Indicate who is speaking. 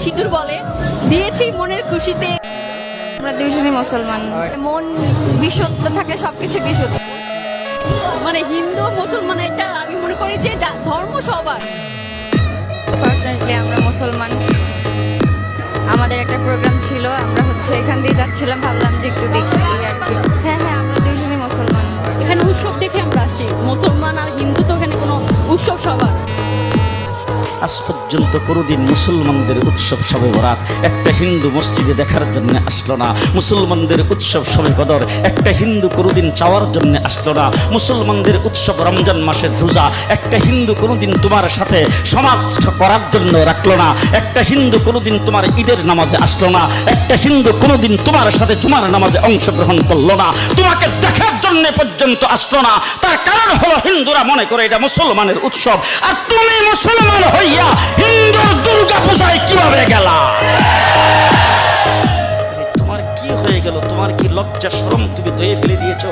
Speaker 1: সিঁদুর বলে, দিয়েছি মনের খুশিতে।
Speaker 2: আমরা দুইজনই মুসলমান,
Speaker 1: মন বিশুদ্ধ থাকলে সবকিছু বিশুদ্ধ। মানে হিন্দু মুসলমান এটা আমি মনে করি যে ধর্ম সবার।
Speaker 2: ফর্চুনেটলি আমরা মুসলমান। আমাদের একটা প্রোগ্রাম ছিল, আমরা এখান দিয়ে যাচ্ছিলাম, ভাবলাম যে একটু দেখি এই আর কি। হ্যাঁ হ্যাঁ, আমরা দুইজনই মুসলমান।
Speaker 1: এখানে উৎসব দেখে আমরা আসছি, মুসলমান আর হিন্দু তো এখানে কোনো উৎসব সবার।
Speaker 3: আজ পর্যন্ত কোনোদিন মুসলমানদের উৎসব শবে বরাত একটা হিন্দু মসজিদে দেখার জন্য আসলো না। মুসলমানদের উৎসব শবে কদর একটা হিন্দু কোনোদিন চাওয়ার জন্য আসলো না। মুসলমানদের উৎসব রমজান মাসের রোজা একটা হিন্দু কোনোদিন তোমার সাথে সমাজ করার জন্য রাখলো না। একটা হিন্দু কোনোদিন তোমার ঈদের নামাজে আসলো না। একটা হিন্দু কোনোদিন তোমার সাথে জুমার নামাজে অংশগ্রহণ করলো না। তোমাকে দেখার জন্য পর্যন্ত আসলো না। তার কারণ হলো হিন্দুরা মনে করে এটা মুসলমানের উৎসব, আর তুমি মুসলমান হইয়া হিন্দুর দুর্গা পূজায় কিভাবে গেলা? তোমার কি হয়ে গেল? তোমার কি লজ্জা শরম তুমি ধুয়ে ফেলে দিয়েছো?